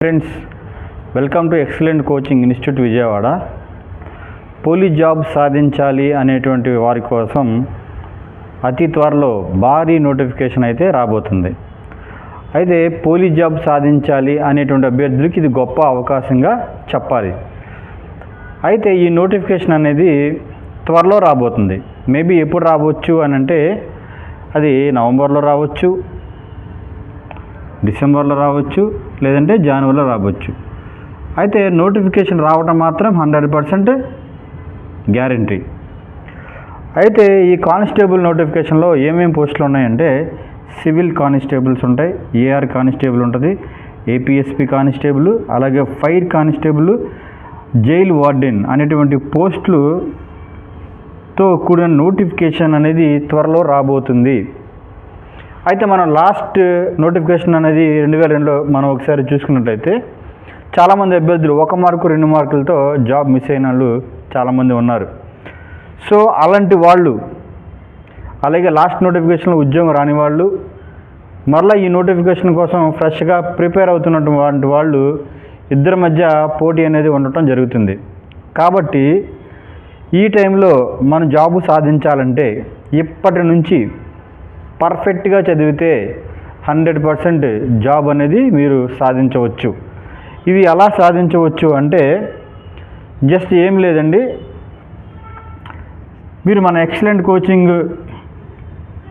Friends, welcome to excellent coaching institute Vijayawada. Police job సాధించాలి అనేటువంటి వారి కోసం అతి త్వరలో భారీ నోటిఫికేషన్ అయితే రాబోతుంది. అయితే పోలీస్ జాబ్ సాధించాలి అనేటువంటి అభ్యర్థులకి ఇది గొప్ప అవకాశంగా చెప్పాలి. అయితే ఈ నోటిఫికేషన్ అనేది త్వరలో రాబోతుంది. మేబీ ఎప్పుడు రావచ్చు అని అంటే అది నవంబర్లో రావచ్చు, డిసెంబర్లో రావచ్చు, లేదంటే జనవరిలో రావచ్చు. అయితే నోటిఫికేషన్ రావటం మాత్రం 100% గ్యారంటీ. అయితే ఈ కానిస్టేబుల్ నోటిఫికేషన్లో ఏమేమి పోస్టులు ఉన్నాయంటే సివిల్ కానిస్టేబుల్స్ ఉంటాయి, ఏఆర్ కానిస్టేబుల్ ఉంటుంది, ఏపీఎస్పీ కానిస్టేబుల్, అలాగే ఫైర్ కానిస్టేబుల్, జైల్ వార్డెన్ అనేటువంటి పోస్టులతో కూడిన నోటిఫికేషన్ అనేది త్వరలో రాబోతుంది. అయితే మనం లాస్ట్ నోటిఫికేషన్ అనేది 2002లో మనం ఒకసారి చూసుకున్నట్లయితే చాలామంది అభ్యర్థులు 1 మార్కు 2 మార్కులతో జాబ్ మిస్ అయిన వాళ్ళు చాలామంది ఉన్నారు. సో అలాంటి వాళ్ళు, అలాగే లాస్ట్ నోటిఫికేషన్లో ఉద్యోగం రాని వాళ్ళు, మరలా ఈ నోటిఫికేషన్ కోసం ఫ్రెష్గా ప్రిపేర్ అవుతున్నటువంటి వాళ్ళు ఇద్దరి మధ్య పోటీ అనేది ఉండటం జరుగుతుంది. కాబట్టి ఈ టైంలో మనం జాబు సాధించాలంటే ఇప్పటి నుంచి పర్ఫెక్ట్గా చదివితే 100% జాబ్ అనేది మీరు సాధించవచ్చు. ఇది ఎలా సాధించవచ్చు అంటే జస్ట్ ఏం లేదండి, మీరు మన ఎక్సలెంట్ కోచింగ్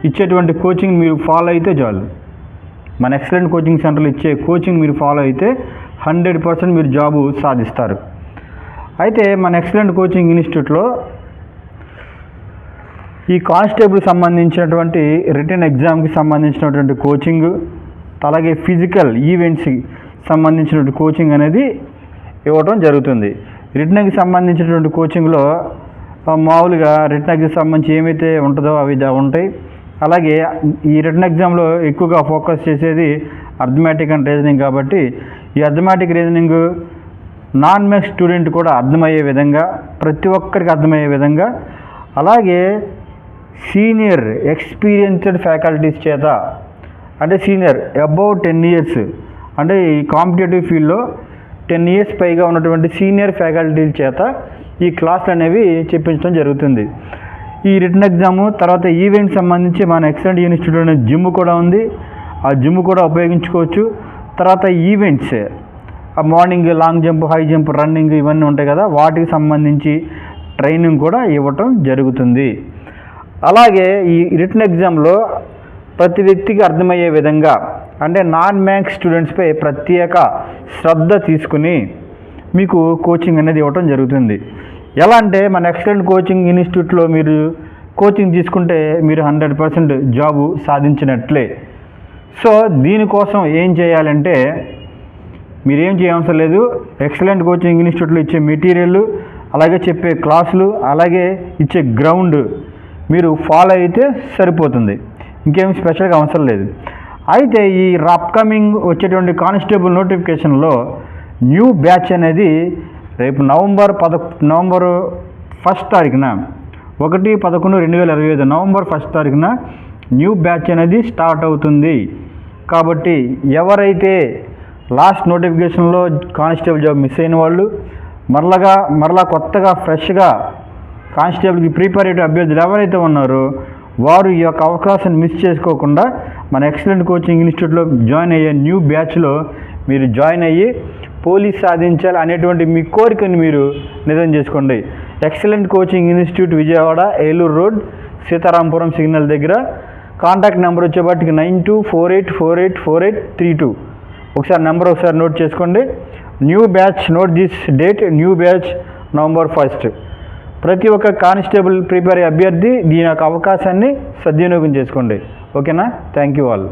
ఇచ్చేటువంటి కోచింగ్ మీరు ఫాలో అయితే చాలు. మన ఎక్సలెంట్ కోచింగ్ సెంటర్లో ఇచ్చే కోచింగ్ మీరు ఫాలో అయితే 100% మీరు జాబు సాధిస్తారు. అయితే మన ఎక్సలెంట్ కోచింగ్ ఇన్స్టిట్యూట్లో ఈ కానిస్టేబుల్ సంబంధించినటువంటి రిటన్ ఎగ్జామ్కి సంబంధించినటువంటి కోచింగ్, అలాగే ఫిజికల్ ఈవెంట్స్కి సంబంధించినటువంటి కోచింగ్ అనేది ఇవ్వడం జరుగుతుంది. రిటన్కి సంబంధించినటువంటి కోచింగ్లో మామూలుగా రిటన్ ఎగ్జామ్ సంబంధించి ఏమైతే ఉంటుందో అవి ఉంటాయి. అలాగే ఈ రిటన్ ఎగ్జామ్లో ఎక్కువగా ఫోకస్ చేసేది అర్థమెటిక్ అండ్ రీజనింగ్. కాబట్టి ఈ arithmetic reasoning non maths student కూడా అర్థమయ్యే విధంగా, ప్రతి ఒక్కరికి అర్థమయ్యే విధంగా, అలాగే సీనియర్ ఎక్స్పీరియన్స్డ్ ఫ్యాకల్టీస్ చేత, అంటే సీనియర్ అబౌవ్ 10 years, అంటే ఈ కాంపిటేటివ్ ఫీల్డ్లో 10 years పైగా ఉన్నటువంటి సీనియర్ ఫ్యాకల్టీల చేత ఈ క్లాసులు అనేవి చెప్పించడం జరుగుతుంది. ఈ రిటన్ ఎగ్జాము తర్వాత ఈవెంట్ సంబంధించి మన ఎక్సలెంట్ ఇన్స్టిట్యూట్ జిమ్ కూడా ఉంది, ఆ జిమ్ కూడా ఉపయోగించుకోవచ్చు. తర్వాత events, morning long jump, high jump, running ఇవన్నీ ఉంటాయి కదా, వాటికి సంబంధించి ట్రైనింగ్ కూడా ఇవ్వటం జరుగుతుంది. అలాగే ఈ రిటన్ ఎగ్జామ్లో ప్రతి వ్యక్తికి అర్థమయ్యే విధంగా, అంటే నాన్ మ్యాథ్స్ స్టూడెంట్స్పై ప్రత్యేక శ్రద్ధ తీసుకుని మీకు కోచింగ్ అనేది ఇవ్వటం జరుగుతుంది. ఎలా అంటే మన ఎక్సలెంట్ కోచింగ్ ఇన్స్టిట్యూట్లో మీరు కోచింగ్ తీసుకుంటే మీరు 100% జాబు సాధించినట్లే. సో దీనికోసం ఏం చేయాలంటే మీరేం చేయవసరం లేదు, ఎక్సలెంట్ కోచింగ్ ఇన్స్టిట్యూట్లో ఇచ్చే మెటీరియల్, అలాగే చెప్పే క్లాసులు, అలాగే ఇచ్చే గ్రౌండ్ మీరు ఫాలో అయితే సరిపోతుంది. ఇంకేం స్పెషల్గా అవసరం లేదు. అయితే ఈ అప్కమింగ్ వచ్చేటువంటి కానిస్టేబుల్ నోటిఫికేషన్లో న్యూ బ్యాచ్ అనేది రేపు నవంబర్ 1 తారీఖున 1/11/2025 నవంబర్ 1 తారీఖున న్యూ బ్యాచ్ అనేది స్టార్ట్ అవుతుంది. కాబట్టి ఎవరైతే లాస్ట్ నోటిఫికేషన్లో కానిస్టేబుల్ జాబ్ మిస్ అయిన వాళ్ళు, మరలా కొత్తగా ఫ్రెష్గా కానిస్టేబుల్కి ప్రిపరేటివ్ అభ్యర్థులు ఎవరైతే ఉన్నారో వారు ఈ యొక్క అవకాశాన్ని మిస్ చేసుకోకుండా మన ఎక్సలెంట్ కోచింగ్ ఇన్స్టిట్యూట్లో జాయిన్ అయ్యే న్యూ బ్యాచ్లో మీరు జాయిన్ అయ్యి పోలీస్ సాధించాలి అనేటువంటి మీ కోరికను మీరు నిజం చేసుకోండి. Excellent coaching institute Vijayawada, Eluru road, Seetharampuram signal దగ్గర. కాంటాక్ట్ నెంబర్ వచ్చేపాటికి 9248484832. ఒకసారి నెంబర్ నోట్ చేసుకోండి. New batch, note this date, new batch November 1. ప్రతి ఒక్క కానిస్టేబుల్ ప్రిపేర్ అభ్యర్థి దీని యొక్క అవకాశాన్ని సద్వినియోగం చేసుకోండి. ఓకేనా? Thank you all.